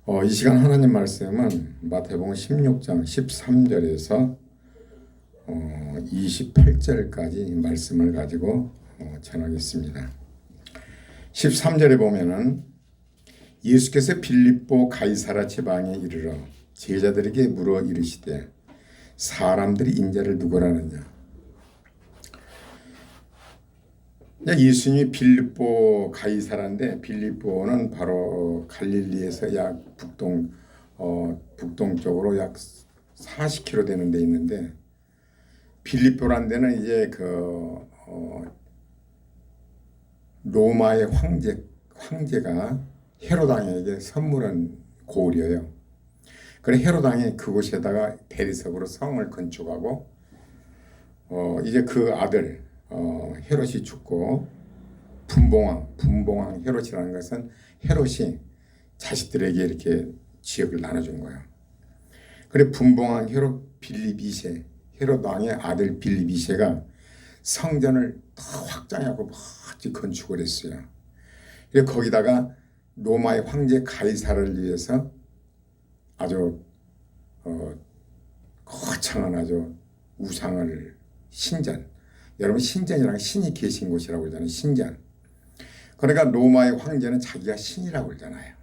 이 시간 하나님 말씀은 마태복음 16장 13절에서 28절까지 말씀을 가지고 전하겠습니다. 13절에 보면은 예수께서 빌립보 가이사라 지방에 이르러 제자들에게 물어 이르시되 사람들이 인자를 누구라느냐. 예수님이 빌립보 가이사라인데, 빌립보는 바로 갈릴리에서 약 북동쪽으로 약 40km 되는 데 있는데, 빌립보란 데는 이제 로마의 황제가 헤롯 왕에게 선물한 고을이에요. 그래 헤롯 왕이 그곳에다가 대리석으로 성을 건축하고 이제 그 아들 헤롯이 죽고 분봉왕 헤롯이라는 것은 헤롯이 자식들에게 이렇게 지역을 나눠준 거예요. 그래 분봉왕 헤롯 왕의 아들 빌립2세가 성전을 더 확장하고 멋지게 건축을 했어요. 그래 거기다가 로마의 황제 가이사를 위해서 아주 거창한 아주 우상을 신전, 여러분 신전이라는 신이 계신 곳이라고 그러잖아요. 신전. 그러니까 로마의 황제는 자기가 신이라고 그러잖아요.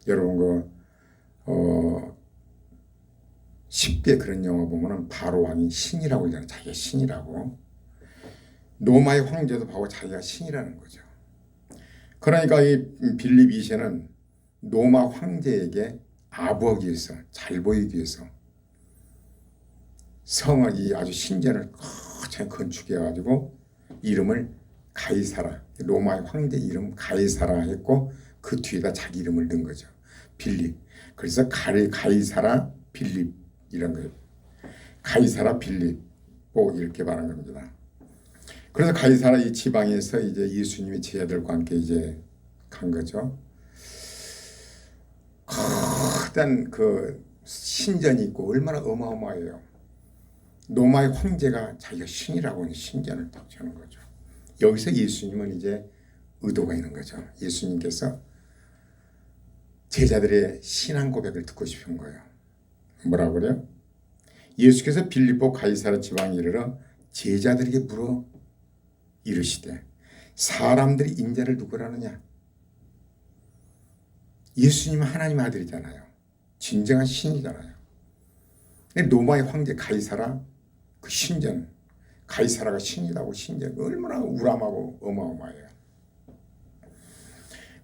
여러분 10개 그런 영화 보면은 바로 왕이 신이라고 그러잖아요. 자기가 신이라고. 로마의 황제도 바로 자기가 신이라는 거죠. 그러니까 이 빌립2세는 로마 황제에게 아부하기 위해서, 잘 보이기 위해서 성을 이 아주 신전을 거창 건축해가지고 이름을 가이사라, 로마의 황제 이름 가이사라 했고 그 뒤에다 자기 이름을 넣은 거죠. 빌립. 그래서 가이사라 빌립 이런 거예요. 가이사라 빌립보 이렇게 말한 겁니다. 그래서 가이사라 이 지방에서 이제 예수님의 제자들과 함께 이제 간 거죠. 거대한 그 신전이 있고 얼마나 어마어마해요. 로마의 황제가 자기가 신이라고 하는 신전을 딱 주는 거죠. 여기서 예수님은 이제 의도가 있는 거죠. 예수님께서 제자들의 신앙 고백을 듣고 싶은 거예요. 뭐라고 그래요? 예수께서 빌립보 가이사라 지방에 이르러 제자들에게 물어 이르시되 사람들이 인자를 누구라느냐. 예수님은 하나님 아들이잖아요. 진정한 신이잖아요. 로마의 황제 가이사라 그 신전, 가이사라가 신이라고 신전 얼마나 우람하고 어마어마해요.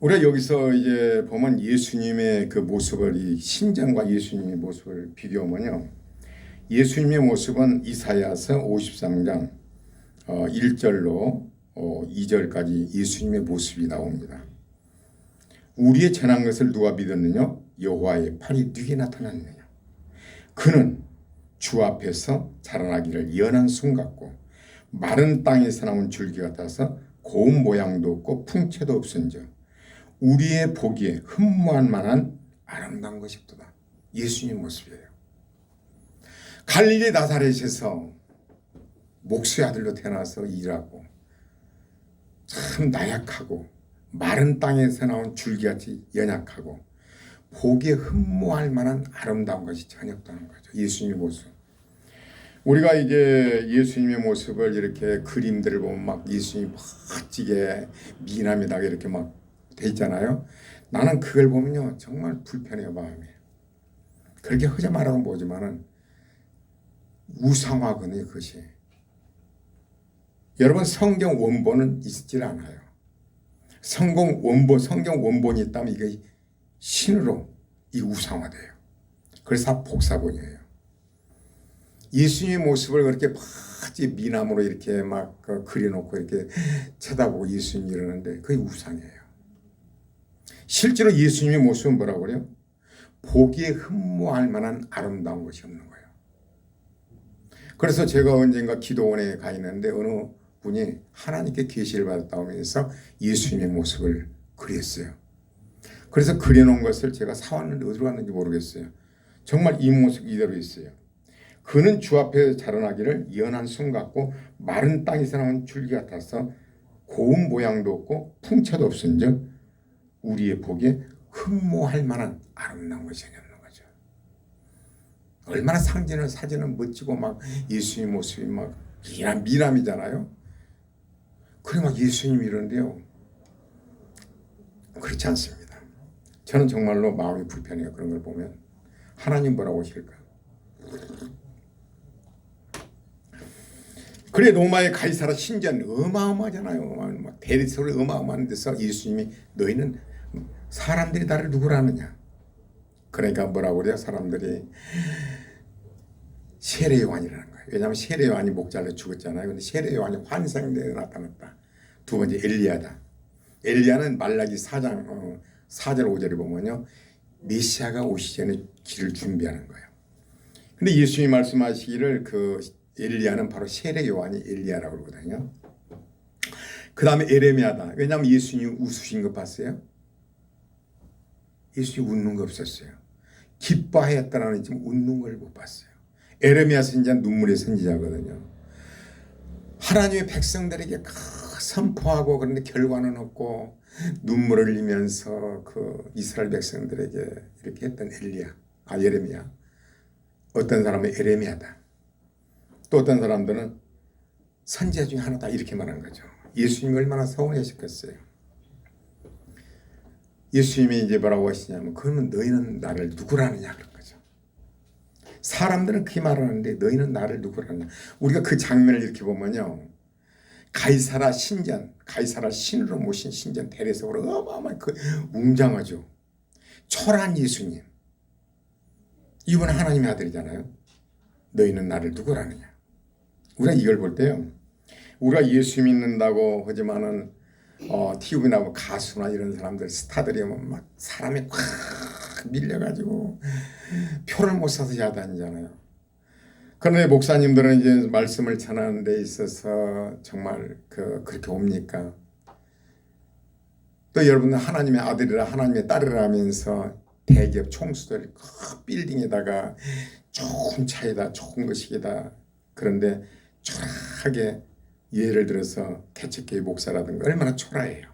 우리가 여기서 이제 보면 예수님의 그 모습을, 이 신전과 예수님의 모습을 비교하면요, 예수님의 모습은 이사야서 53장 1절로 2절까지 예수님의 모습이 나옵니다. 우리의 전한 것을 누가 믿었느냐? 여호와의 팔이 누게 나타났느냐? 그는 주 앞에서 자라나기를 연한 순 같고 마른 땅에서 나온 줄기 같아서 고운 모양도 없고 풍채도 없은즉 우리의 보기에 흠모할 만한 아름다운 것이도다. 예수님 모습이에요. 갈릴리 나사렛에서 목수의 아들로 태어나서 일하고 참 나약하고 마른 땅에서 나온 줄기같이 연약하고 보기에 흠모할 만한 아름다운 것이 전혀 없다는 거죠. 예수님의 모습. 우리가 이제 예수님의 모습을 이렇게 그림들을 보면 막 예수님이 멋지게 미남이다 이렇게 막 돼 있잖아요. 나는 그걸 보면요 정말 불편해요, 마음이. 그렇게 허접하라고 보지만은 우상화거든요, 그것이. 여러분 성경 원본은 있질 않아요. 성경 원본이 있다면 이게 신으로 이 우상화돼요. 그래서 다 복사본이에요. 예수님의 모습을 그렇게 멋지 미남으로 이렇게 막 그려놓고 이렇게 쳐다보고 예수님 이러는데 그게 우상이에요. 실제로 예수님의 모습은 뭐라고 그래요? 보기에 흠모할 만한 아름다운 것이 없는 거예요. 그래서 제가 언젠가 기도원에 가 있는데 어느 분이 하나님께 계시를 받았다고 하면서 예수님의 모습을 그렸어요. 그래서 그려놓은 것을 제가 사왔는데 어디로 갔는지 모르겠어요. 정말 이 모습 이대로 있어요. 그는 주 앞에 자라나기를 연한 순 같고 마른 땅에서 나온 줄기 같아서 고운 모양도 없고 풍채도 없은즉 우리의 보기에 흠모할 만한 아름다운 것이 아니었는 거죠. 얼마나 사진은 멋지고 막 예수님 모습이 막 미남이잖아요. 그래 막 예수님 이러는데요. 그렇지 않습니다. 저는 정말로 마음이 불편해요. 그런 걸 보면. 하나님 뭐라고 하실까? 그래 로마의 가이사라 신전 어마어마하잖아요. 막 대리소를 어마어마한 데서 예수님이 너희는 사람들이 나를 누구라 하느냐. 그러니까 뭐라고 그래요? 사람들이 세례 요한이라는 거예요. 왜냐하면 세례 요한이 목잘려 죽었잖아요. 근데 세례 요한이 환생되어 나타났다. 두 번째 엘리야다. 엘리야는 말라기 4장 4절 5절에 보면요. 메시아가 오시기 전에 길을 준비하는 거예요. 근데 예수님이 말씀하시기를 그 엘리야는 바로 세례 요한이 엘리야라고 그러거든요. 그 다음에 에레미야다. 왜냐하면 예수님이 웃으신 거 봤어요? 예수님이 웃는 거 없었어요. 기뻐하였다라는 지금 웃는 걸 못 봤어요. 에레미야 선지자는 눈물의 선지자거든요. 하나님의 백성들에게 선포하고 그런데 결과는 없고 눈물을 흘리면서 그 이스라엘 백성들에게 이렇게 했던 예레미야. 어떤 사람은 에레미야다. 또 어떤 사람들은 선지자 중에 하나다 이렇게 말한 거죠. 예수님이 얼마나 서운하셨겠어요. 예수님이 이제 뭐라고 하시냐면 그러면 너희는 나를 누구라느냐 그런 거죠. 사람들은 그렇게 말하는데 너희는 나를 누구라느냐. 우리가 그 장면을 이렇게 보면요. 가이사라 신전, 가이사라 신으로 모신 신전 대리석으로 어마어마한 그 웅장하죠. 초라한 예수님. 이분은 하나님의 아들이잖아요. 너희는 나를 누구라느냐. 우리가 이걸 볼 때요. 우리가 예수 믿는다고 하지만은 TV 나고 가수나 이런 사람들 스타들이 막 사람이 꽉 밀려가지고 표를 못 사서 야단이잖아요. 그런데 목사님들은 이제 말씀을 전하는 데 있어서 정말 그렇게 옵니까? 또 여러분은 하나님의 아들이라 하나님의 딸이라 하면서 대기업 총수들 큰 빌딩에다가 좋은 차에다 좋은 것이다. 그런데 초라하게 예를 들어서 개척교회 목사라든가 얼마나 초라해요.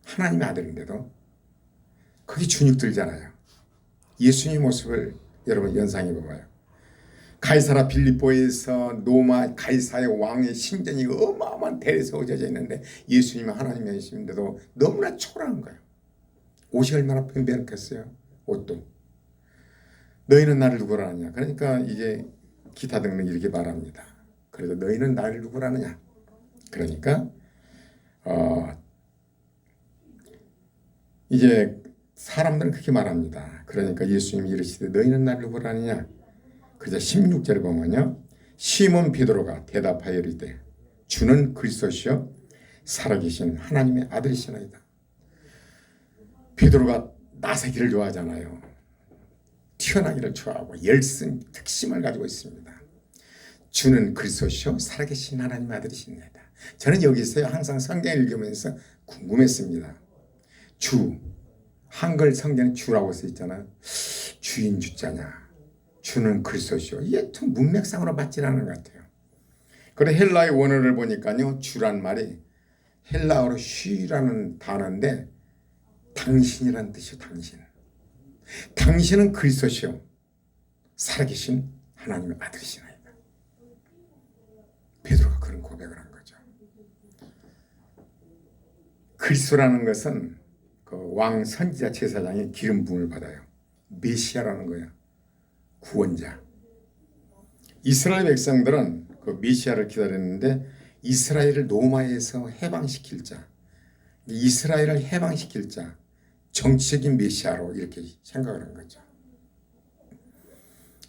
하나님의 아들인데도 그게 주눅 들잖아요. 예수님 모습을 여러분 연상해 봐봐요. 가이사라 빌립보에서 로마 가이사의 왕의 신전이 어마어마한 대리석 얹어져 있는데 예수님은 하나님의 아들인데도 너무나 초라한 거예요. 옷이 얼마나 변변했겠어요. 옷도. 너희는 나를 누구라 하느냐. 그러니까 이제 기타 등등 이렇게 말합니다. 그래서 너희는 나를 누구라 하느냐. 그러니까 이제 사람들은 그렇게 말합니다. 그러니까 예수님이 이르시되 너희는 나를 누구라 하느냐. 그래서 16절에 보면요. 시몬 베드로가 대답하여 이르되 주는 그리스도시요 살아계신 하나님의 아들이시나이다. 베드로가 나서기를 좋아하잖아요. 튀어나기를 좋아하고 열심, 특심을 가지고 있습니다. 주는 그리스도시요 살아계신 하나님의 아들이시나이다. 저는 여기서 항상 성경 읽으면서 궁금했습니다. 주, 한글 성경에 주라고 써 있잖아요. 주인 주자냐. 주는 그리스도시요. 이게 좀 문맥상으로 맞지 않은 것 같아요. 그래 헬라의 원어를 보니까요. 주란 말이 헬라어로 쉬라는 단어인데 당신이란 뜻이요. 당신. 당신은 그리스도시요. 살아계신 하나님의 아들이시나이다. 베드로가 그런 고백을 한 거죠. 그리스도라는 것은 그 왕 선지자 제사장이 기름 부음을 받아요. 메시아라는 거예요. 구원자. 이스라엘 백성들은 그 메시아를 기다렸는데 이스라엘을 로마에서 해방시킬 자, 이스라엘을 해방시킬 자, 정치적인 메시아로 이렇게 생각을 한 거죠.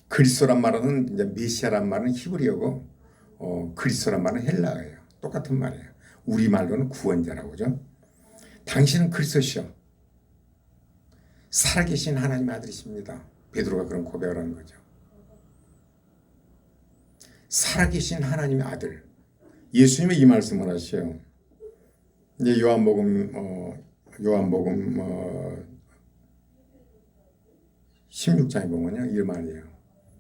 그리스도란 말은 이제 메시아란 말은 히브리어고 그리스도란 말은 헬라어예요. 똑같은 말이에요. 우리 말로는 구원자라고 하죠. 당신은 그리스도시요. 살아계신 하나님의 아들이십니다. 베드로가 그런 고백을 하는 거죠. 살아계신 하나님의 아들. 예수님이 이 말씀을 하셔요. 이제 요한복음 16장에 보면요. 이 말이에요.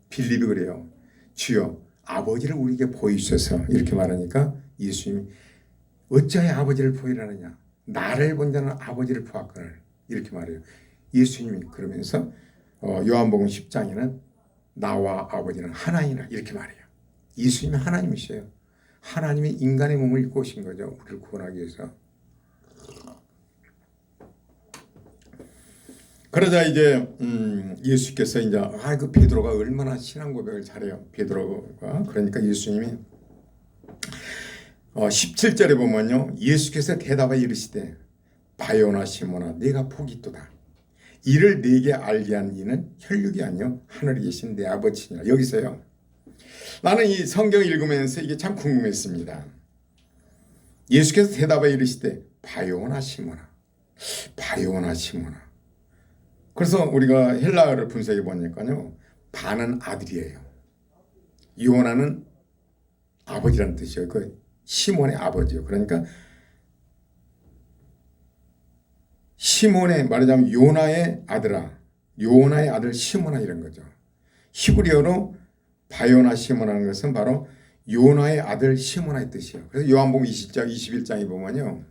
빌립이 그래요. 주여 아버지를 우리에게 보이소서 이렇게 말하니까 예수님이 어찌하여 아버지를 보이라느냐. 나를 본 자는 아버지를 보았거늘 이렇게 말해요. 예수님이 그러면서 요한복음 10장에는 나와 아버지는 하나이나 이렇게 말해요. 예수님이 하나님이세요. 하나님이 인간의 몸을 입고 오신 거죠. 우리를 구원하기 위해서. 그러자 이제 예수께서 이제 그 베드로가 얼마나 신앙 고백을 잘해요. 베드로가. 그러니까 예수님이 17절에 보면요. 예수께서 대답하여 이르시되 바요나 시몬아 네가 복이 있도다. 이를 네게 알게 한 이는 혈육이 아니요 하늘에 계신 내 아버지니라. 여기서요. 나는 이 성경 읽으면서 이게 참 궁금했습니다. 예수께서 대답하여 이르시되 바요나 시몬아. 바요나 시몬아. 그래서 우리가 헬라어를 분석해 보니까요. 바는 아들이에요. 요나는 아버지라는 뜻이에요. 그 시몬의 아버지요. 그러니까 시몬의 말하자면 요나의 아들아, 요나의 아들 시몬아 이런 거죠. 히브리어로 바요나 시몬하는 것은 바로 요나의 아들 시몬아의 뜻이에요. 그래서 요한복음 20장, 21장에 보면요.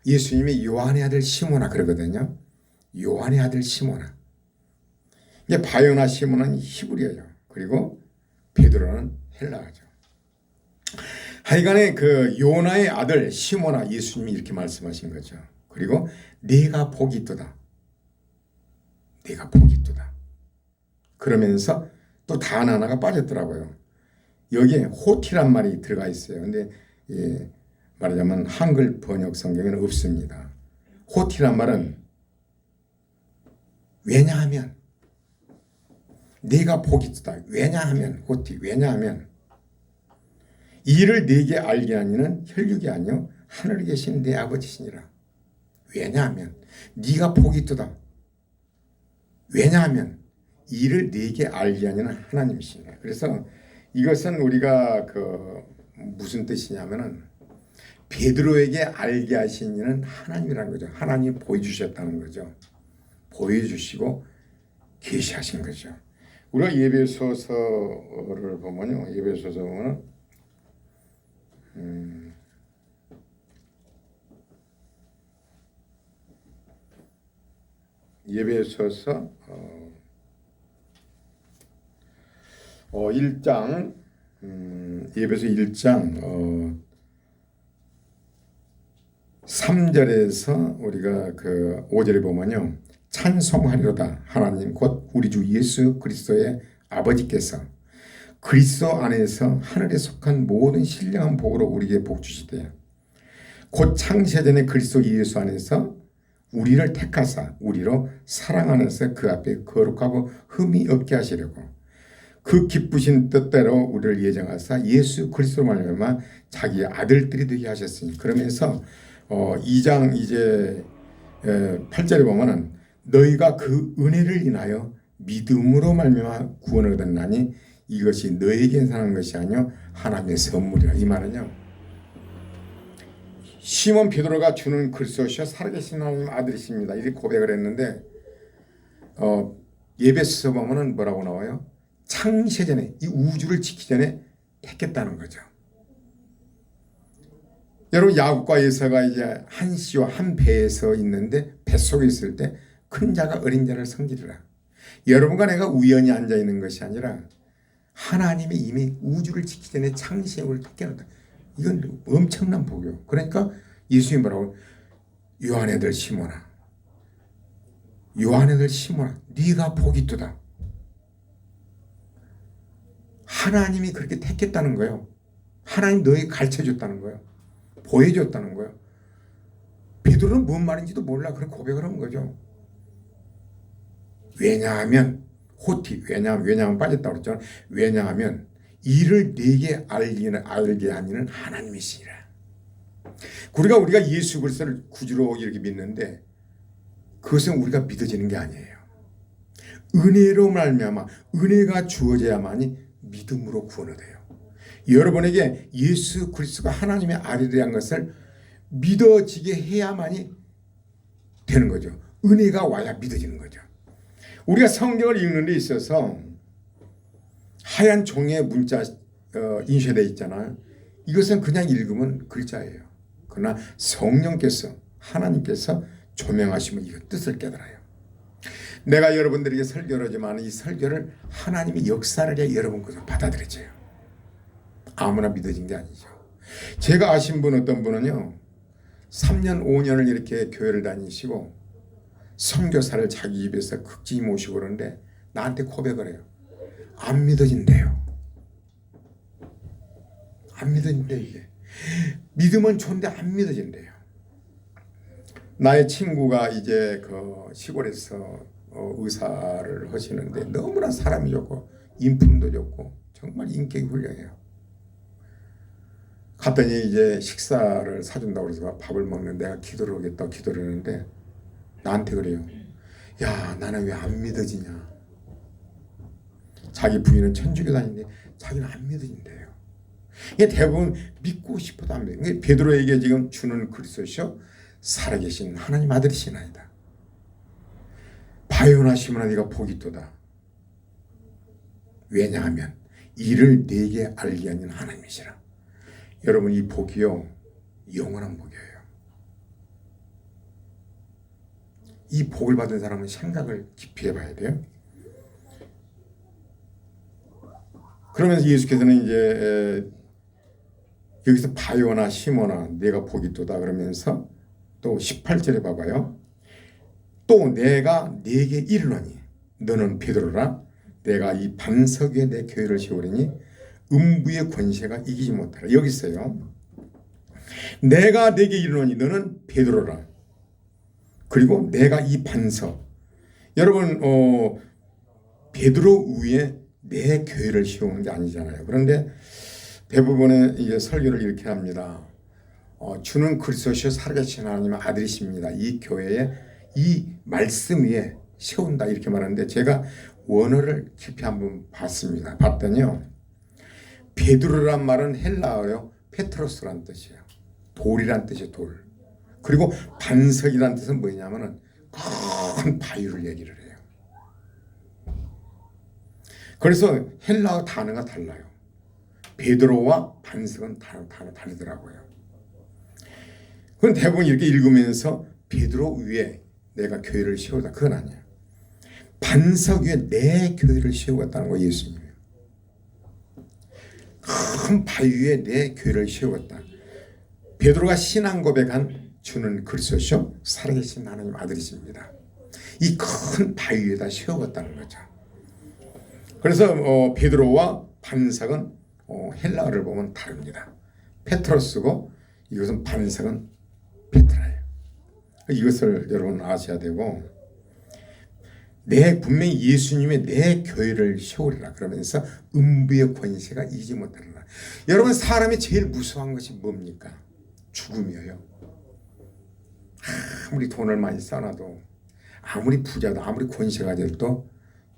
예수님이 요한의 아들 시몬아 그러거든요. 요한의 아들 시몬아. 이게 바요나 시몬은 히브리어죠. 그리고 베드로는 헬라어죠. 하여간에 그 요나의 아들 시몬아 예수님이 이렇게 말씀하신 거죠. 그리고 네가 복이 있도다. 네가 복이 있도다. 그러면서 또 단 하나가 빠졌더라고요. 여기에 호티란 말이 들어가 있어요. 근데 말하자면 한글 번역 성경에는 없습니다. 호티란 말은 왜냐하면 네가 복이 있다. 왜냐하면 호티 왜냐하면 이를 네게 알게 하니는 혈육이 아니요 하늘에 계신 내 아버지시니라. 왜냐하면 네가 복이 있다. 왜냐하면 이를 네게 알게 하니는 하나님이시니라. 그래서 이것은 우리가 무슨 뜻이냐면은 베드로에게 알게 하신 이는 하나님이라는 거죠. 하나님이 보여주셨다는 거죠. 보여주시고 계시하신 거죠. 우리가 예배소서를 보면요. 예배소서 보면 예배소서 1장 예배소 1장 3절에서 우리가 5절에 보면요. 찬송하리로다 하나님 곧 우리 주 예수 그리스도의 아버지께서 그리스도 안에서 하늘에 속한 모든 신령한 복으로 우리에게 복 주시되 곧 창세전에 그리스도 예수 안에서 우리를 택하사 우리로 사랑 안에서 그 앞에 거룩하고 흠이 없게 하시려고 그 기쁘신 뜻대로 우리를 예정하사 예수 그리스도로 말미암아 자기의 아들들이 되게 하셨으니 그러면서 2장 이제 8절에 보면은 너희가 그 은혜를 인하여 믿음으로 말미암아 구원을 얻었나니 이것이 너에게 사는 것이 아니요 하나님의 선물이라. 이 말은요. 시몬 베드로가 주는 그리스도시여 살아계신 하나님 아들이십니다. 이렇게 고백을 했는데 예배서서 보면은 뭐라고 나와요? 창세전에 이 우주를 짓기 전에 택했다는 거죠. 여러분 야곱과 에사가 이제 한 씨와 한 배에서 있는데 뱃속에 있을 때 큰 자가 어린 자를 섬기리라. 여러분과 내가 우연히 앉아 있는 것이 아니라 하나님이 이미 우주를 짓기 전에 창세를 택해놨다. 이건 엄청난 복이요. 그러니까 예수님이 뭐라고 요한의 아들 시몬아 요한의 아들 시몬아 네가 복이 있도다. 하나님이 그렇게 택했다는 거예요. 하나님 너에게 가르쳐줬다는 거예요. 보여줬다는 거예요. 베드로는 뭔 말인지도 몰라. 그런 고백을 한 거죠. 왜냐하면 호티 왜냐하면 빠졌다고 그랬잖아요. 왜냐하면 이를 내게 알게 하니는 하나님이시라. 우리가 예수 그리스도를 구주로 이렇게 믿는데 그것은 우리가 믿어지는 게 아니에요. 은혜로 말미암아 은혜가 주어져야만이 믿음으로 구원을 돼요. 여러분에게 예수 그리스도가 하나님의 아들에 대한 것을 믿어지게 해야만이 되는 거죠. 은혜가 와야 믿어지는 거죠. 우리가 성경을 읽는 데 있어서 하얀 종이에 문자 인쇄되어 있잖아요. 이것은 그냥 읽으면 글자예요. 그러나 성령께서 하나님께서 조명하시면 이 뜻을 깨달아요. 내가 여러분들에게 설교를 하지만 이 설교를 하나님이 역사를 해 여러분 것으로 받아들여져요. 아무나 믿어진 게 아니죠. 제가 아신 분 어떤 분은요, 3년 5년을 이렇게 교회를 다니시고 선교사를 자기 입에서 극진히 모시고 그러는데 나한테 고백을 해요. 안 믿어진대요. 안 믿어진대. 이게 믿으면 좋은데 안 믿어진대요. 나의 친구가 이제 그 시골에서 의사를 하시는데 너무나 사람이 좋고 인품도 좋고 정말 인격이 훌륭해요. 갔더니 이제 식사를 사준다고 해서 밥을 먹는데 내가 기도를 하겠다고 기도를 했는데 나한테 그래요. 야, 나는 왜 안 믿어지냐. 자기 부인은 천주교 다니는데 자기는 안 믿어진대요. 이게 대부분 믿고 싶어도 안 믿어요. 베드로에게 지금 주는 그리스도시요 살아계신 하나님 아들이시나이다. 바요나 시몬아 네가 복이 있도다. 왜냐하면 이를 네게 알게 하는 하나님이시라. 여러분 이 복이요 영원한 복이에요. 이 복을 받은 사람은 생각을 깊이 해봐야 돼요. 그러면서 예수께서는 이제 여기서 바요나 시몬아 내가 복이 있도다 그러면서 또 18절에 봐봐요. 또 내가 네게 이르노니 너는 베드로라. 내가 이 반석 위에 내 교회를 세우리니 음부의 권세가 이기지 못하라. 여기 있어요. 내가 네게 이르노니 너는 베드로라. 그리고 내가 이 반석. 여러분 베드로 위에 내 교회를 세우는 게 아니잖아요. 그런데 대부분의 이제 설교를 이렇게 합니다. 주는 그리스도시요 살아계신 하나님의 아들이십니다. 이 교회에 이 말씀 위에 세운다 이렇게 말하는데 제가 원어를 깊이 한번 봤습니다. 봤더니요. 베드로란 말은 헬라어요. 페트로스란 뜻이에요. 돌이란 뜻이에요. 돌. 그리고 반석이란 뜻은 뭐냐면은 큰 바위를 얘기를 해요. 그래서 헬라어 단어가 달라요. 베드로와 반석은 다르더라고요. 그건 대부분 이렇게 읽으면서 베드로 위에 내가 교회를 세우다 그건 아니야. 반석 위에 내 교회를 세우겠다는 거 예수님이. 큰 바위 위에 내 교회를 세우겠다. 베드로가 신앙 고백한 주는 그리스도시요 살아계신 하나님 아들이십니다. 이 큰 바위 위에다 세우겠다는 거죠. 그래서 베드로와 반석은 헬라어를 보면 다릅니다. 페트로스고 이것은 반석은 페트라예요. 이것을 여러분 아셔야 되고 분명히 예수님의 내 교회를 세우리라 그러면서 음부의 권세가 이기지 못하리라. 여러분 사람이 제일 무서워한 것이 뭡니까? 죽음이에요. 아무리 돈을 많이 쌓아도 아무리 부자도 아무리 권세가 돼도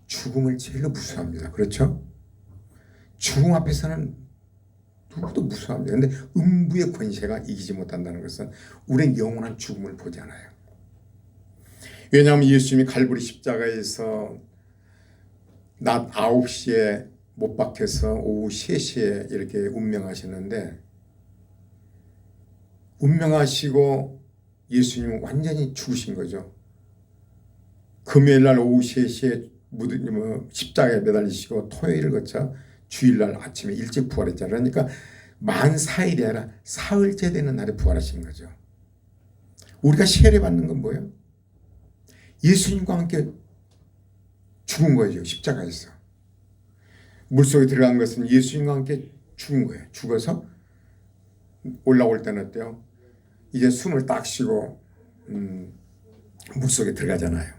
죽음을 제일 무서워합니다. 그렇죠? 죽음 앞에서는 누구도 무서워합니다. 그런데 음부의 권세가 이기지 못한다는 것은 우리는 영원한 죽음을 보지 않아요. 왜냐하면 예수님이 갈보리 십자가에서 낮 9시에 못 박혀서 오후 3시에 이렇게 운명하셨는데 운명하시고 예수님은 완전히 죽으신 거죠. 금요일날 오후 3시에 십자가에 매달리시고 토요일을 거쳐 주일날 아침에 일찍 부활했잖아요. 그러니까 만 4일이 아니라 사흘째 되는 날에 부활하신 거죠. 우리가 세례받는 건 뭐예요? 예수님과 함께 죽은 거죠. 십자가에서. 물속에 들어간 것은 예수님과 함께 죽은 거예요. 죽어서 올라올 때는 어때요? 이제 숨을 딱 쉬고 물속에 들어가잖아요.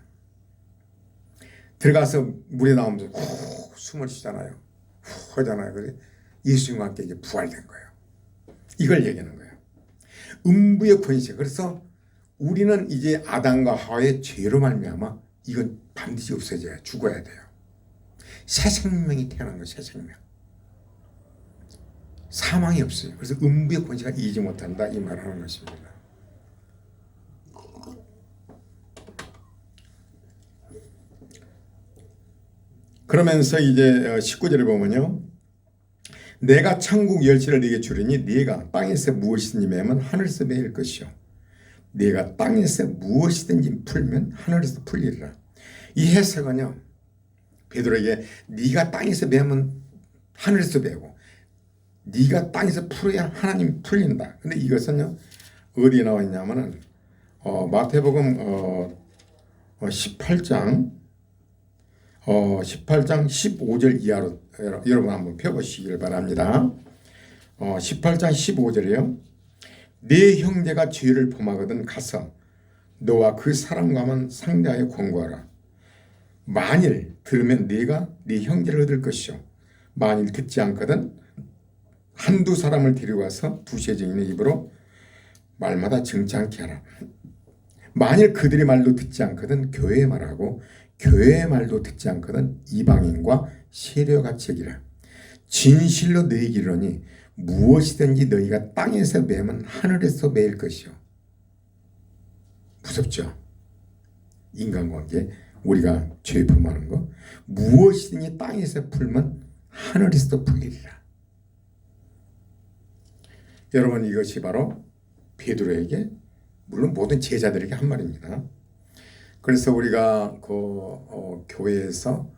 들어가서 물에 나오면서 후 숨을 쉬잖아요. 후 하잖아요. 그래서 예수님과 함께 이제 부활된 거예요. 이걸 얘기하는 거예요. 음부의 권세. 그래서 우리는 이제 아담과 하와의 죄로 말미암아 이건 반드시 없어져야 죽어야 돼요. 새 생명이 태어난 거예요. 새 생명. 사망이 없어요. 그래서 음부의 권세가 이기지 못한다 이 말을 하는 것입니다. 그러면서 이제 19절에 보면요. 내가 천국 열쇠를 네게 주리니 네가 땅에서 무엇이든지 매면 하늘에서 매일 것이요. 네가 땅에서 무엇이든지 풀면 하늘에서 풀리리라. 이 해석은요, 베드로에게 네가 땅에서 베면 하늘에서 베고 네가 땅에서 풀어야 하나님 풀린다. 근데 이것은요 어디에 나와 있냐면은 마태복음 18장 15절 이하로 여러분 한번 펴보시길 바랍니다. 18장 15절이요. 네 형제가 죄를 범하거든 가서 너와 그 사람과만 상대하여 권고하라. 만일 들으면 네가 네 형제를 얻을 것이요 만일 듣지 않거든 한두 사람을 데려와서 두세 증인의 입으로 말마다 증창케 하라. 만일 그들의 말도 듣지 않거든 교회의 말하고 교회의 말도 듣지 않거든 이방인과 세력같이 얘기라. 진실로 너희에게 이르노니 무엇이든지 너희가 땅에서 매면 하늘에서 매일 것이요. 무섭죠? 인간관계 우리가 죄 범하는 거 무엇이든지 땅에서 풀면 하늘에서 풀리리라. 여러분 이것이 바로 베드로에게 물론 모든 제자들에게 한 말입니다. 그래서 우리가 교회에서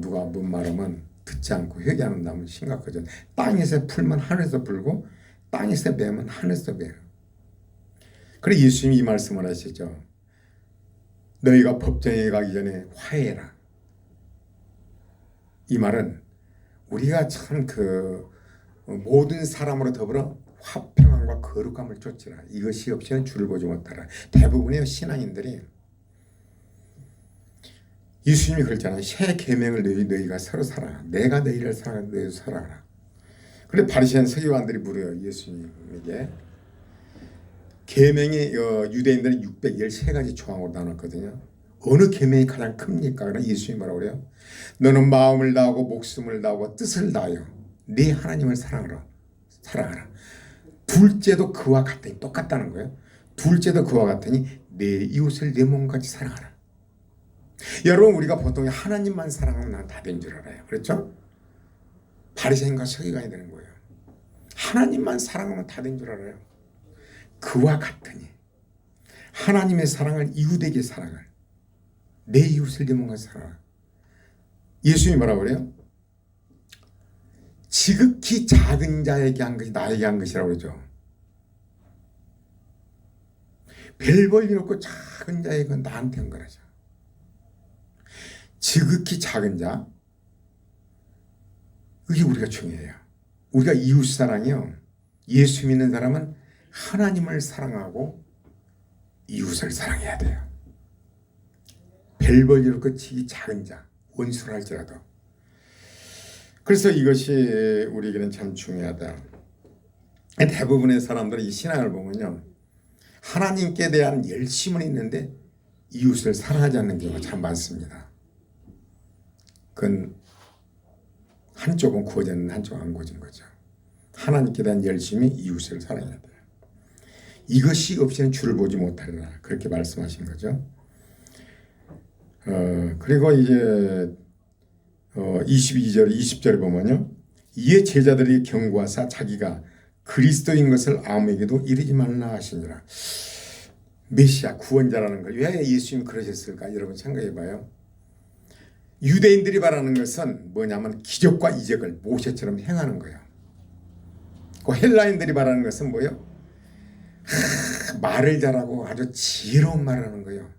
누가 뭔 말하면 듣지 않고 회개하는다면 심각하죠. 땅에서 풀면 하늘에서 풀고 땅에서 매면 하늘에서 매요. 그래 예수님이 이 말씀을 하시죠. 너희가 법정에 가기 전에 화해해라. 이 말은 우리가 참 모든 사람으로 더불어 화평함과 거룩함을 쫓으라. 이것이 없이는 주를 보지 못하라. 대부분의 신앙인들이 예수님이 그랬잖아요. 새 계명을 너희가 서로 살아라. 내가 너희를 사랑하라. 너희도 살아라. 그런데 바리새인 서기관들이 물어요. 예수님에게. 계명이 유대인들은 613가지 조항으로 나눴거든요. 어느 계명이 가장 큽니까? 그러나 예수님이 뭐라고 그래요? 너는 마음을 다하고 목숨을 다하고 뜻을 다하여 네 하나님을 사랑하라. 둘째도 그와 같으니 똑같다는 거예요. 둘째도 그와 같으니 내 이웃을 내 몸같이 사랑하라. 여러분 우리가 보통 하나님만 사랑하면 난 다 된 줄 알아요. 그렇죠? 바리새인과 서기관이 되는 거예요. 하나님만 사랑하면 다 된 줄 알아요. 그와 같으니 하나님의 사랑을 이웃에게 사랑을 내 이웃을 내 몸같이 사랑하라. 예수님이 뭐라고 그래요? 지극히 작은 자에게 한 것이 나에게 한 것이라고 그러죠. 별 볼일 없고 작은 자에게 나한테 한 거라죠. 지극히 작은 자 이게 우리가 중요해요. 우리가 이웃사랑이요. 예수 믿는 사람은 하나님을 사랑하고 이웃을 사랑해야 돼요. 별 볼일 없고 지극히 작은 자 원수를 할지라도. 그래서 이것이 우리에게는 참 중요하다. 대부분의 사람들은 이 신앙을 보면요. 하나님께 대한 열심은 있는데 이웃을 사랑하지 않는 경우가 참 많습니다. 그건 한쪽은 구워졌는데 한쪽은 안 구워진 거죠. 하나님께 대한 열심이 이웃을 사랑해야 돼요. 이것이 없이는 주를 보지 못하리라. 그렇게 말씀하신 거죠. 그리고 이제 22절, 20절에 보면요. 이에 제자들이 경고하사 자기가 그리스도인 것을 아무에게도 이르지 말라 하시니라. 메시아 구원자라는 걸 왜 예수님이 그러셨을까? 여러분 생각해 봐요. 유대인들이 바라는 것은 뭐냐면 기적과 이적을 모세처럼 행하는 거예요. 그 헬라인들이 바라는 것은 뭐예요? 말을 잘하고 아주 지혜로운 말을 하는 거예요.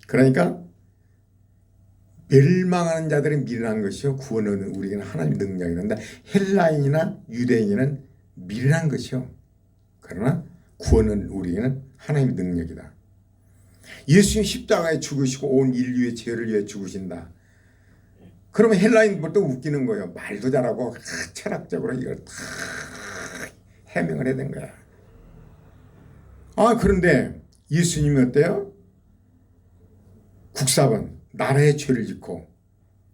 그러니까 멸망하는 자들이 미련한 것이요 구원은 우리에게는 하나님의 능력이란다. 헬라인이나 유대인은 미련한 것이요 그러나 구원은 우리에게는 하나님의 능력이다. 예수님 십자가에 죽으시고 온 인류의 죄를 위해 죽으신다. 그러면 헬라인들도 웃기는 거예요. 말도 잘하고 철학적으로 이걸 다 해명을 해야 된 거야. 그런데 예수님이 어때요? 국사번 나라의 죄를 짓고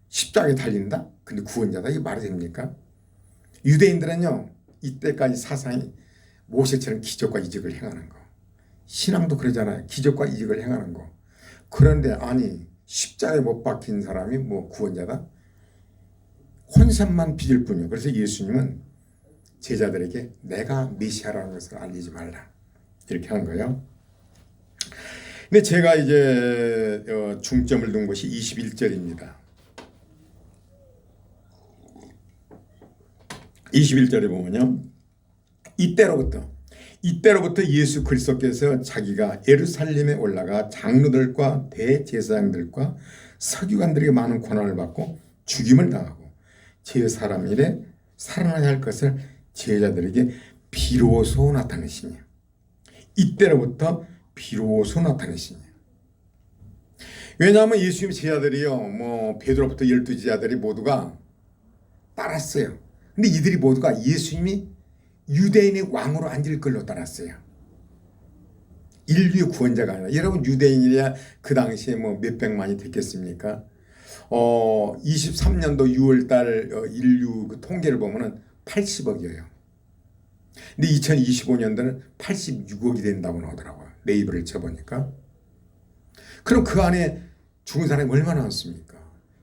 십자가에 달린다? 근데 구원자다? 이게 말이 됩니까? 유대인들은요 이때까지 사상이 모세처럼 기적과 이적을 행하는 거, 신앙도 그러잖아요. 기적과 이적을 행하는 거. 그런데 아니 십자가에 못 박힌 사람이 뭐 구원자다? 혼선만 빚을 뿐이요. 그래서 예수님은 제자들에게 내가 메시아라는 것을 알리지 말라 이렇게 한 거예요. 근데 제가 이제 중점을 둔 것이 21절입니다. 21절에 보면요. 이때로부터 예수 그리스도께서 자기가 예루살렘에 올라가 장로들과 대제사장들과 서기관들에게 많은 고난을 받고 죽임을 당하고 제사람 일에 살아나야 할 것을 제자들에게 비로소 나타내시니 이때로부터 비로소 나타내시니. 왜냐하면 예수님 제자들이요, 베드로부터 12제자들이 모두가 따랐어요. 근데 이들이 모두가 예수님이 유대인의 왕으로 앉을 걸로 따랐어요. 인류의 구원자가 아니라. 여러분, 유대인이야 그 당시에 몇백만이 됐겠습니까? 23년도 6월달 인류 그 통계를 보면은 80억이에요. 근데 2025년도는 86억이 된다고 나오더라고요. 네이버를 쳐보니까. 그럼 그 안에 죽은 사람이 얼마나 많습니까?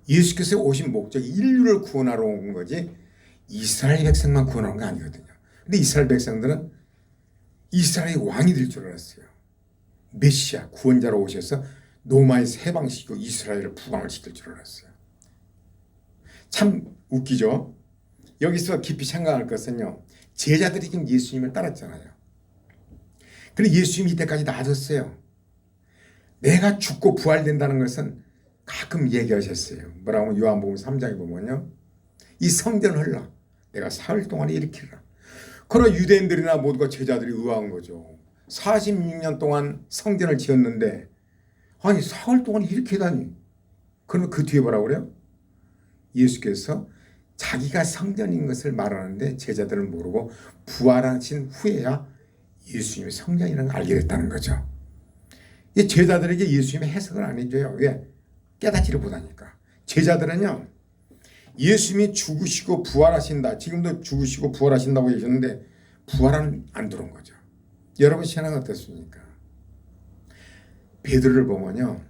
예수께서 오신 목적이 인류를 구원하러 온 거지 이스라엘 백성만 구원하는 게 아니거든요. 근데 이스라엘 백성들은 이스라엘의 왕이 될 줄 알았어요. 메시아 구원자로 오셔서 로마에서 해방시키고 이스라엘을 부강을 시킬 줄 알았어요. 참 웃기죠. 여기서 깊이 생각할 것은요, 제자들이 지금 예수님을 따랐잖아요. 그런데 예수님이 이때까지 놔뒀어요. 내가 죽고 부활된다는 것은 가끔 얘기하셨어요. 뭐라고 하면 요한복음 3장에 보면요, 이 성전을 헐라 내가 사흘 동안에 일으키리라. 그러나 유대인들이나 모두가 제자들이 의아한 거죠. 46년 동안 성전을 지었는데 아니 사흘 동안 일으키다니. 그러면 그 뒤에 뭐라고 그래요? 예수께서 자기가 성전인 것을 말하는데 제자들은 모르고 부활하신 후에야 예수님이 성전이라는 걸 알게 됐다는 거죠. 이 제자들에게 예수님의 해석을 안 해줘요. 왜? 깨닫지를 못하니까. 제자들은요, 예수님이 죽으시고 부활하신다. 지금도 죽으시고 부활하신다고 하셨는데 부활은 안 들어온 거죠. 여러분 신앙은 어떻습니까? 베드로를 보면요,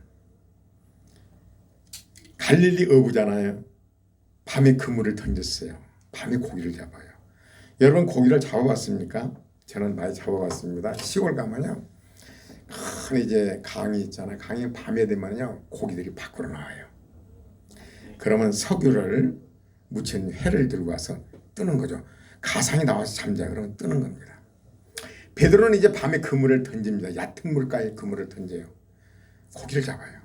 갈릴리 어부잖아요. 밤에 그물을 던졌어요. 밤에 고기를 잡아요. 여러분 고기를 잡아봤습니까? 저는 많이 잡아봤습니다. 시골 가면요, 큰 이제 강이 있잖아요. 강이 밤에 되면요 고기들이 밖으로 나와요. 그러면 석유를 묻힌 회를 들고 와서 뜨는 거죠. 가상이 나와서 잠자 그러면 뜨는 겁니다. 베드로는 이제 밤에 그물을 던집니다. 얕은 물가에 그물을 던져요. 고기를 잡아요.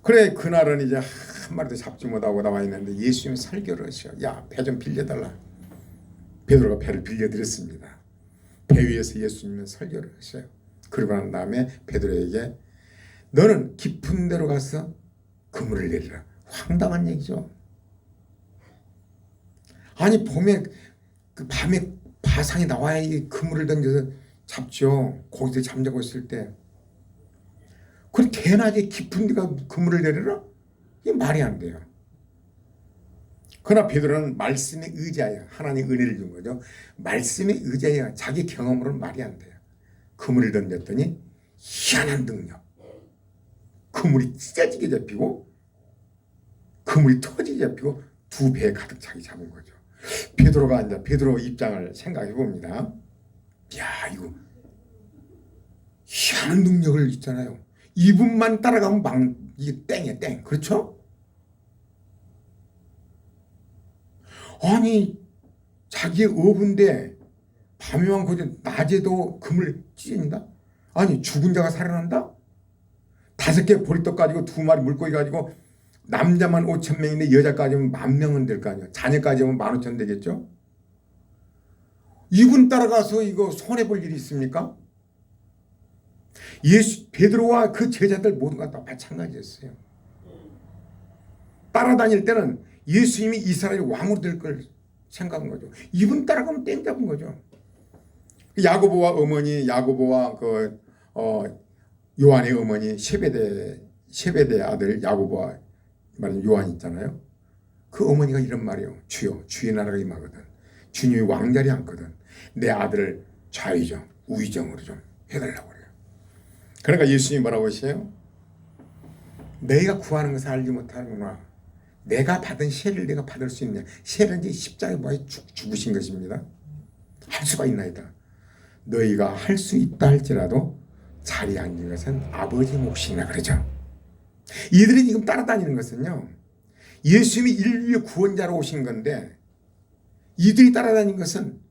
그래 그날은 이제 한 마리도 잡지 못하고 나와 있는데 예수님이 설교를 하셔. 야, 배 좀 빌려달라. 베드로가 배를 빌려드렸습니다. 배 위에서 예수님은 설교를 하셔요. 그리고 난 다음에 베드로에게 너는 깊은 데로 가서 그물을 내리라. 황당한 얘기죠. 아니 봄에 그 밤에 바상이 나와야 이 그물을 던져서 잡죠. 고기들 잠자고 있을 때. 그럼 대낮에 깊은 데가 그물을 내리라? 이게 말이 안 돼요. 그러나 베드로는 말씀에 의지하여 하나님 은혜를 준 거죠. 말씀에 의지하여 자기 경험으로는 말이 안 돼요. 그물을 던졌더니 희한한 능력. 그물이 찢어지게 잡히고 그물이 터지게 잡히고 두 배에 가득 차게 잡은 거죠. 베드로가 앉아 베드로 입장을 생각해 봅니다. 야, 이거 희한한 능력을 있잖아요. 이분만 따라가면 이게 땡이야, 땡. 그렇죠? 아니 자기의 어부인데 밤에만 거지 낮에도 그물 찢는다? 아니 죽은 자가 살아난다? 5개 보리떡 가지고 2마리 물고기 가지고 남자만 5,000명인데 여자까지면 10,000명은 될 거 아니에요. 자녀까지 하면 15,000 되겠죠? 이분 따라가서 이거 손해볼 일이 있습니까? 베드로와 그 제자들 모두가 다 마찬가지였어요. 따라다닐 때는 예수님이 이스라엘 왕으로 될 걸 생각한 거죠. 이분 따라가면 땡 잡은 거죠. 야고보와 어머니, 야고보와 요한의 어머니 세베대 아들 야고보와 말하는 요한 있잖아요. 그 어머니가 이런 말이에요. 주여, 주의 나라가 임하거든. 주님이 왕자리 앉거든. 내 아들을 좌의정, 우의정으로 좀 해달라고 그래요. 그러니까 예수님이 뭐라고 하세요? 너희가 구하는 것을 알지 못하는구나. 내가 받은 세를 내가 받을 수 있냐. 세는 이제 십자가에 뭐에 죽으신 것입니다. 할 수가 있나이다. 너희가 할 수 있다 할지라도 자리에 앉은 것은 아버지 몫이라 그러죠. 이들이 지금 따라다니는 것은요, 예수님이 인류의 구원자로 오신 건데 이들이 따라다니는 것은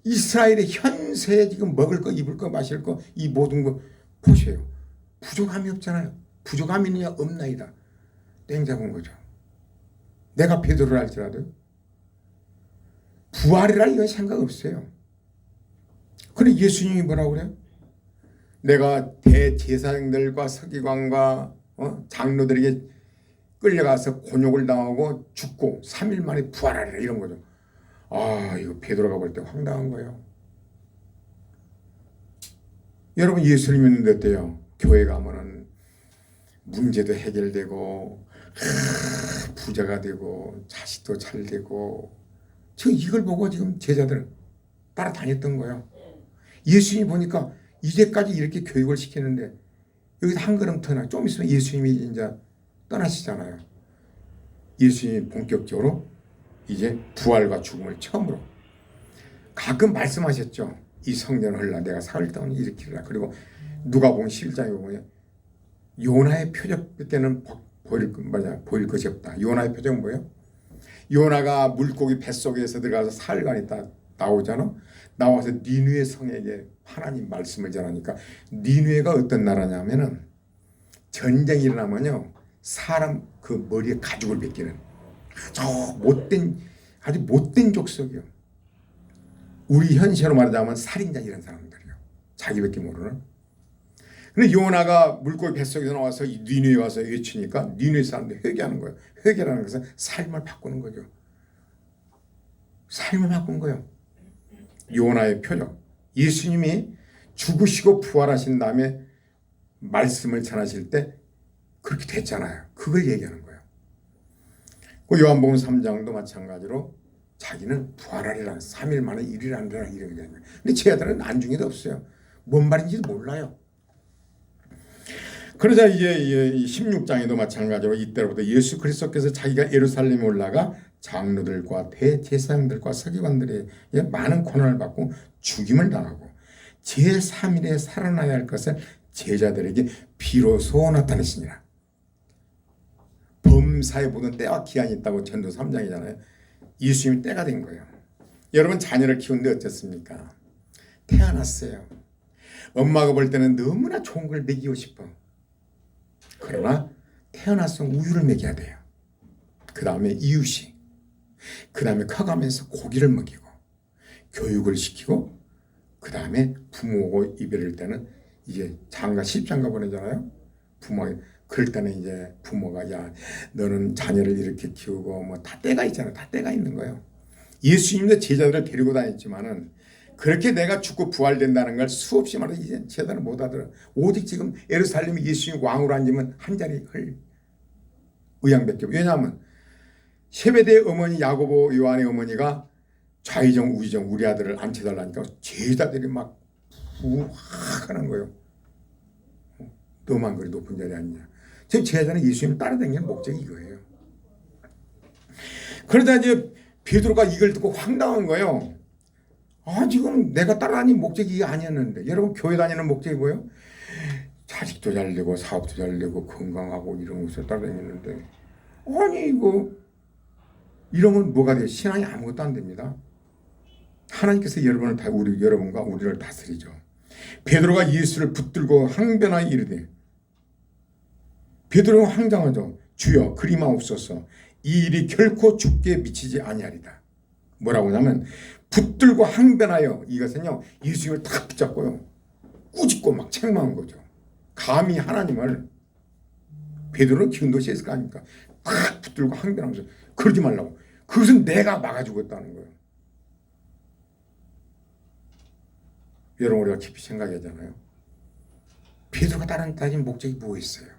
이스라엘의 현세에 지금 먹을 거, 입을 거, 마실 거, 이 모든 거 보세요. 부족함이 없잖아요. 부족함이 있느냐 없나이다. 땡 잡은 거죠. 내가 베드로를 할지라도 부활이라 이건 생각 없어요. 그런데 예수님이 뭐라고 그래요? 내가 대제사장들과 서기관과 장로들에게 끌려가서 곤욕을 당하고 죽고 3일 만에 부활하리라 이런 거죠. 아, 이거 베드로가 볼 때 황당한 거예요. 여러분, 예수님 믿는데 어때요? 교회 가면은 문제도 해결되고 부자가 되고 자식도 잘 되고, 지금 이걸 보고 지금 제자들 따라다녔던 거예요. 예수님 보니까 이제까지 이렇게 교육을 시키는데 여기서 한 걸음 더 나. 좀 있으면 예수님이 이제 떠나시잖아요. 예수님이 본격적으로 이제 부활과 죽음을 처음으로 가끔 말씀하셨죠. 이 성전을 헐라 내가 사흘 동안 일으키리라. 그리고 누가복음 11장에 보면 요나의 표적 때는 보일 것이 없다. 요나의 표적은 뭐예요? 요나가 물고기 뱃속에서 들어가서 사흘간 있다 나오잖아. 나와서 니느웨 성에게 하나님 말씀을 전하니까, 니느웨가 어떤 나라냐면은 전쟁이 일어나면요 사람 그 머리에 가죽을 벗기는 아주 못된 족속이요. 우리 현실로 말하자면 살인자 이런 사람들이요. 자기밖에 모르는. 근데 요나가 물고기 뱃속에서 나와서 니느웨에 와서 외치니까 니느웨 사람들이 회개하는 거예요. 회개라는 것은 삶을 바꾸는 거죠. 삶을 바꾼 거예요. 요나의 표적. 예수님이 죽으시고 부활하신 다음에 말씀을 전하실 때 그렇게 됐잖아요. 그걸 얘기하는 거예요. 그 요한복음 3장도 마찬가지로 자기는 부활하리라, 3일 만에 일이라는 이런 게 아니에요. 근데 제자들은 안중에도 없어요. 뭔 말인지도 몰라요. 그러자 이제 16장에도 마찬가지로 이때로부터 예수 그리스도께서 자기가 예루살렘에 올라가 장로들과 대제사장들과 서기관들에게 많은 고난을 받고 죽임을 당하고 제3일에 살아나야 할 것을 제자들에게 비로소 나타내시니라. 범사에 보던 때와 기한이 있다고 전도 3장이잖아요. 예수님이 때가 된 거예요. 여러분, 자녀를 키우는데 어떻습니까? 태어났어요. 엄마가 볼 때는 너무나 좋은 걸 먹이고 싶어. 그러나 태어났으면 우유를 먹여야 돼요. 그 다음에 이유식, 그 다음에 커가면서 고기를 먹이고 교육을 시키고, 그 다음에 부모하고 이별할 때는 이제 장가 십장가 보내잖아요. 부모 그럴 때는 이제 부모가 야 너는 자녀를 이렇게 키우고 뭐 다 때가 있잖아요. 다 때가 있는 거예요. 예수님도 제자들을 데리고 다녔지만은 그렇게 내가 죽고 부활된다는 걸 수없이 말해서 이제 제자들은 못 알아들어. 오직 지금 예루살렘에 예수님이 왕으로 앉으면 한 자리 헐 의향밖에. 왜냐하면 세베대의 어머니 야고보 요한의 어머니가 좌의정 우의정 우리 아들을 앉혀달라니까 제자들이 막 부하는 거예요. 너만 그리 높은 자리 아니냐. 지금 제자는 예수님을 따라다니는 목적이 이거예요. 그러다 이제 베드로가 이걸 듣고 황당한 거예요. 아, 지금 내가 따라다니는 목적이 이게 아니었는데. 여러분, 교회 다니는 목적이 뭐예요? 자식도 잘 되고 사업도 잘 되고 건강하고 이런 것을 따라다니는데, 아니 이거 이러면 뭐가 돼요? 신앙이 아무것도 안 됩니다. 하나님께서 여러분과 우리를 다스리죠. 베드로가 예수를 붙들고 항변하여 이르되, 베드로가 황당하죠. 주여 그리마옵소서, 이 일이 결코 죽게 미치지 아니하리다. 뭐라고 하냐면 붙들고 항변하여, 이것은요 예수님을 딱 붙잡고요 꾸짖고 막 책망한 거죠. 감히 하나님을. 베드로는 기운도 있을 거 아닙니까? 딱 붙들고 항변하면서 그러지 말라고. 그것은 내가 막아주고 있다는 거예요. 여러분, 우리가 깊이 생각하잖아요. 베드로가 따진 목적이 뭐였어요?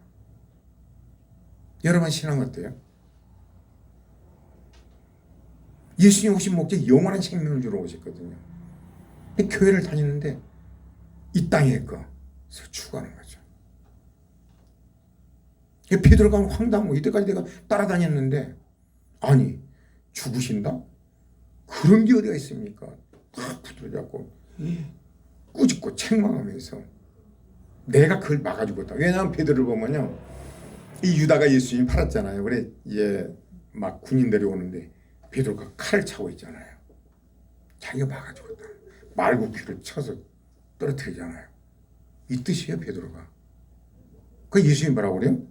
여러분 신앙 어때요? 예수님 오신 목적이 영원한 생명을 주러 오셨거든요. 교회를 다니는데 이 땅에 거서 추구하는 거죠. 베드로가 황당하고 이때까지 내가 따라다녔는데 아니 죽으신다? 그런 게 어디가 있습니까? 다 붙들어잡고 꾸짖고 책망하면서 내가 그걸 막아주겠다. 왜냐하면 베드로를 보면요, 이 유다가 예수님 팔았잖아요. 그래 이제 막 군인들이 오는데 베드로가 칼을 차고 있잖아요. 자기가 막아주겠다. 말굽기를 쳐서 떨어뜨리잖아요. 이 뜻이에요, 베드로가. 그 예수님 뭐라고 그래요?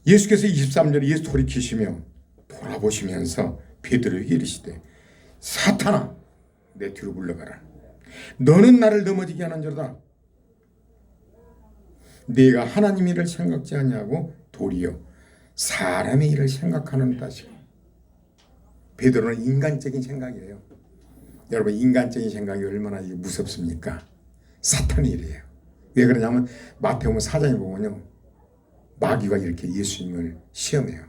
예수께서 23절에 예수 돌이키시며 돌아보시면서 베드로에게 이르시되 사탄아 내 뒤로 물러가라. 너는 나를 넘어지게 하는 자다. 네가 하나님 일을 생각지 아니하고 도리어 사람의 일을 생각하는 것이고. 베드로는 인간적인 생각이에요. 여러분 인간적인 생각이 얼마나 무섭습니까? 사탄의 일이에요. 왜 그러냐면 마태복음 4장에 보면요, 마귀가 이렇게 예수님을 시험해요.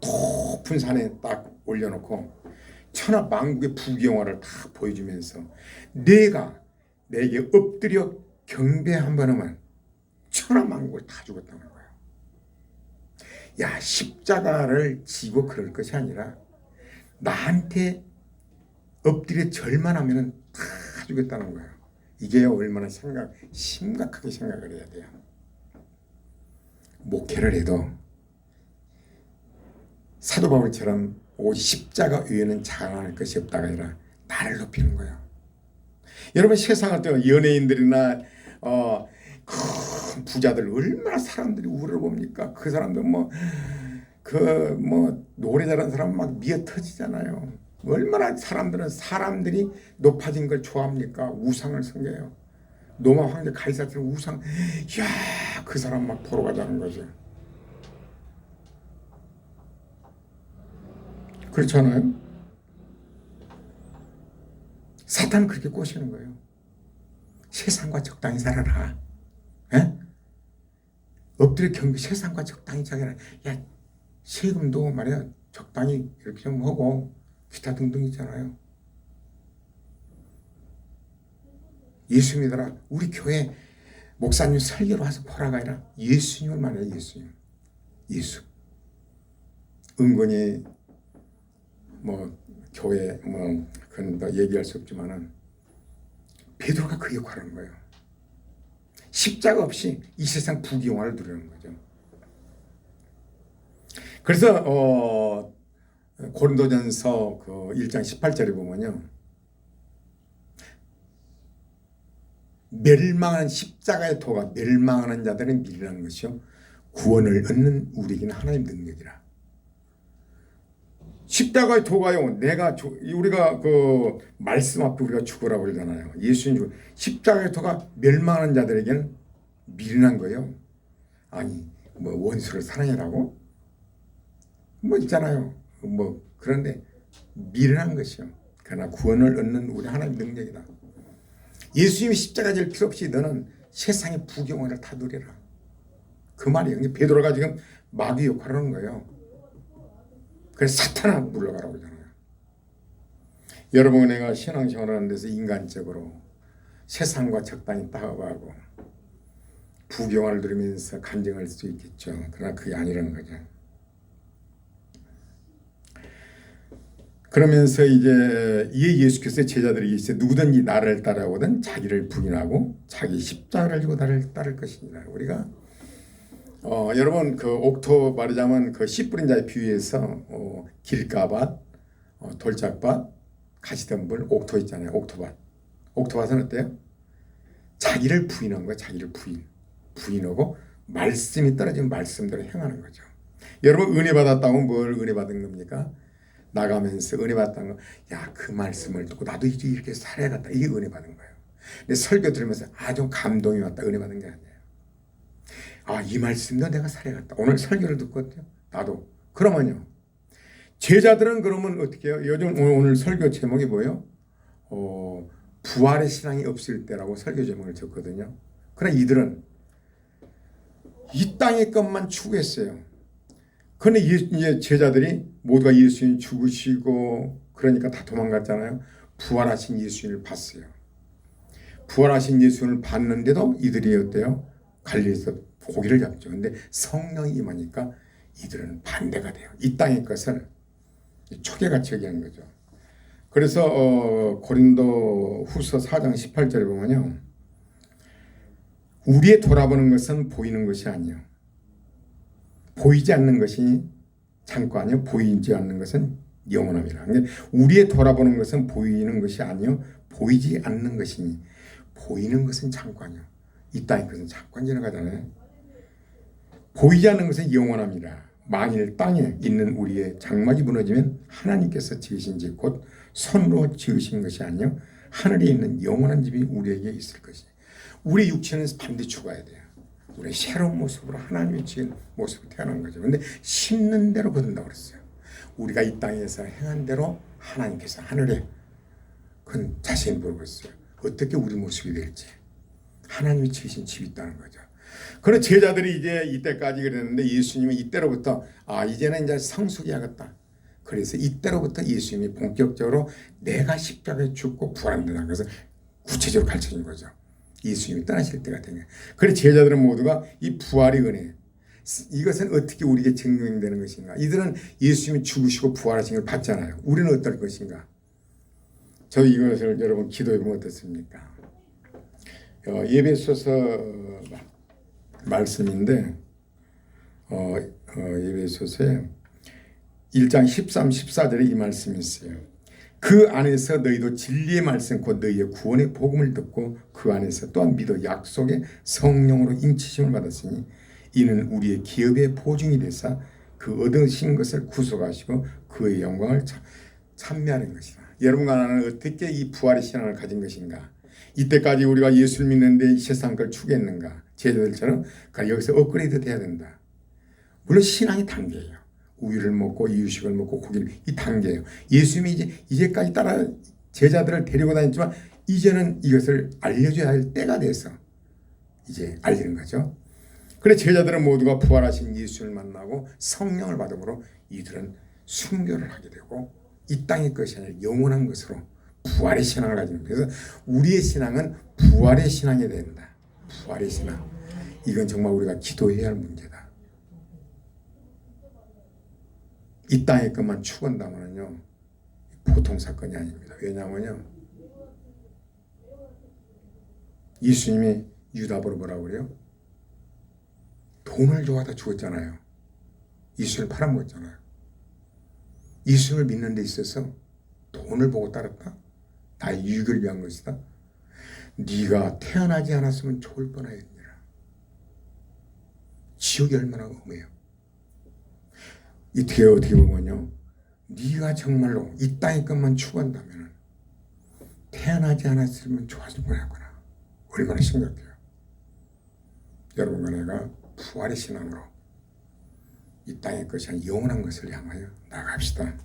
높은 산에 딱 올려놓고 천하만국의 부귀영화를 다 보여주면서 내가 내게 엎드려 경배 한 번 하면 천하만국을 다 주겠다는 거예요. 야, 십자가를 지고 그럴 것이 아니라 나한테 엎드려 절만 하면 다 주겠다는 거예요. 이게 얼마나 심각하게 생각을 해야 돼요. 목회를 해도 사도 바울처럼 십자가 위에는 자랑할 것이 없다가 아니라 나를 높이는 거예요. 여러분 세상을 또 연예인들이나 큰 부자들 얼마나 사람들이 우러봅니까? 그 사람들 노래 잘하는 사람 막 미어 터지잖아요. 얼마나 사람들이 높아진 걸 좋아합니까? 우상을 섬겨요. 로마 황제 가이사처럼 우상, 야, 그 사람 막 보러 가자는 거죠. 그렇잖아요. 사탄은 그렇게 꼬시는 거예요. 세상과 적당히 살아라. 에? 엎드려 경배, 세상과 적당히 살아라. 야, 세금도 말이야 적당히 이렇게 좀 하고 기타 등등 있잖아요. 예수 믿어라. 우리 교회 목사님 설교로 와서 보라가 아니라 예수님을 말해요. 예수님. 예수. 은근히 교회 그건 얘기할 수 없지만은 베드로가 그 역할을 하는 거예요. 십자가 없이 이 세상 부귀영화를 누리는 거죠. 그래서 고린도전서 1장 18절에 보면요, 멸망하는 십자가의 도가 멸망하는 자들은 미련한 것이요 구원을 얻는 우리에게는 하나님 능력이라. 십자가의 도가요, 우리가 그 말씀 앞에 우리가 죽으라고 그러잖아요. 예수님 십자가의 도가 멸망하는 자들에게는 미련한 거예요. 아니 원수를 사랑해라고 있잖아요. 그런데 미련한 것이요. 그러나 구원을 얻는 우리 하나님 능력이다. 예수님이 십자가 질 필요 없이 너는 세상의 부귀영화를 다 누려라. 그 말이에요. 베드로가 지금 마귀 역할을 하는 거예요. 그래서 사탄아 물러가라고 그러잖아요. 여러분, 내가 신앙생활을 하는 데서 인간적으로 세상과 적당히 따라가고 부귀영화를 누리면서 간증할 수 있겠죠. 그러나 그게 아니라는 거죠. 그러면서 이제 예수께서 제자들에게 이제 누구든지 나를 따라오든 자기를 부인하고 자기 십자가를 지고 나를 따를 것이니라. 우리가 여러분 옥토 말하자면 씨 뿌린 자의 비유에서 길가밭, 돌짝밭, 가시덤불, 옥토 있잖아요. 옥토밭은 어때요? 자기를 부인한 거예요. 자기를 부인하고 말씀이 떨어지면 말씀대로 행하는 거죠. 여러분 은혜 받았다고 뭘 은혜 받은 겁니까? 나가면서 은혜 받았다는 거, 야, 그 말씀을 듣고 나도 이제 이렇게 살아야겠다. 이게 은혜 받은 거예요. 근데 설교 들으면서 좀 감동이 왔다. 은혜 받은 게 아니에요. 이 말씀도 내가 살아야겠다. 오늘 설교를 듣고 어때요? 나도. 그러면요, 제자들은 그러면 어떻게 해요? 요즘 오늘 설교 제목이 뭐예요? 부활의 신앙이 없을 때라고 설교 제목을 줬거든요. 그러나 이들은 이 땅의 것만 추구했어요. 그런데 이제 제자들이 모두가 예수님 죽으시고 그러니까 다 도망갔잖아요. 부활하신 예수님을 봤어요. 부활하신 예수님을 봤는데도 이들이 어때요? 갈릴리에서 고기를 잡죠. 근데 성령이 임하니까 이들은 반대가 돼요. 이 땅의 것을 초계같이 얘기하는 거죠. 그래서 고린도 후서 4장 18절에 보면요, 우리의 돌아보는 것은 보이는 것이 아니요 보이지 않는 것이 잠깐이요 보이지 않는 것은 영원함이라. 우리의 돌아보는 것은 보이는 것이 아니요 보이지 않는 것이니 보이는 것은 잠깐이요 이 땅의 것은 잠깐 지나가잖아요. 보이지 않는 것은 영원함이라. 만일 땅에 있는 우리의 장막이 무너지면 하나님께서 지으신 집 곧 손으로 지으신 것이 아니요 하늘에 있는 영원한 집이 우리에게 있을 것이. 우리 육체는 반드시 죽어야 돼요. 우리 새로운 모습으로 하나님이 지은 모습으로 태어난 거죠. 그런데 심는 대로 거둔다고 그랬어요. 우리가 이 땅에서 행한 대로 하나님께서 하늘에 그건 자세히 보고 있어요. 어떻게 우리 모습이 될지. 하나님이 지으신 집이 있다는 거죠. 그런 제자들이 이제 이때까지 그랬는데 예수님은 이때로부터 이제는 이제 성숙해야겠다. 그래서 이때로부터 예수님이 본격적으로 내가 십자가에 죽고 부활한다는 것을 구체적으로 가르쳐준 거죠. 예수님이 떠나실 때가 된 거예요. 그래서 제자들은 모두가 이 부활의 은혜 이것은 어떻게 우리에게 증명되는 것인가. 이들은 예수님이 죽으시고 부활하신 걸 봤잖아요. 우리는 어떨 것인가. 저희 이것을 여러분 기도해 보면 어떻습니까? 에베소서 말씀인데 에베소서에 1장 13, 14절에 이 말씀이 있어요. 그 안에서 너희도 진리의 말씀 곧 너희의 구원의 복음을 듣고 그 안에서 또한 믿어 약속의 성령으로 인치심을 받았으니 이는 우리의 기업의 보증이 되사 그 얻으신 것을 구속하시고 그의 영광을 찬미하는 것이다. 여러분과 나는 어떻게 이 부활의 신앙을 가진 것인가. 이때까지 우리가 예수를 믿는데 이 세상 걸 추구했는가. 제자들처럼 여기서 업그레이드 돼야 된다. 물론 신앙이 단계예요. 우유를 먹고 이유식을 먹고 고기를 이 단계예요. 예수님이 이제까지 따라 제자들을 데리고 다녔지만 이제는 이것을 알려줘야 할 때가 돼서 이제 알리는 거죠. 그래 제자들은 모두가 부활하신 예수를 만나고 성령을 받음으로 이들은 순교를 하게 되고 이 땅의 것이 아니라 영원한 것으로 부활의 신앙을 가지는 거예요. 그래서 우리의 신앙은 부활의 신앙이 된다. 부활의 신앙. 이건 정말 우리가 기도해야 할 문제다. 이 땅의 것만 추구한다면요 보통 사건이 아닙니다. 왜냐하면요 예수님이 유다보로 뭐라고 그래요? 돈을 좋아하다 죽었잖아요. 예수를 팔아먹었잖아요. 예수를 믿는 데 있어서 돈을 보고 따랐다? 나의 유익을 위한 것이다. 네가 태어나지 않았으면 좋을 뻔하였느니라. 지옥이 얼마나 험해요. 이게 어떻게 보면요 네가 정말로 이 땅의 것만 추구한다면 태어나지 않았으면 좋았을 뻔했구나. 얼마나 심각해요. 여러분과 내가 부활의 신앙으로 이 땅의 것이 아닌 영원한 것을 향하여 나갑시다.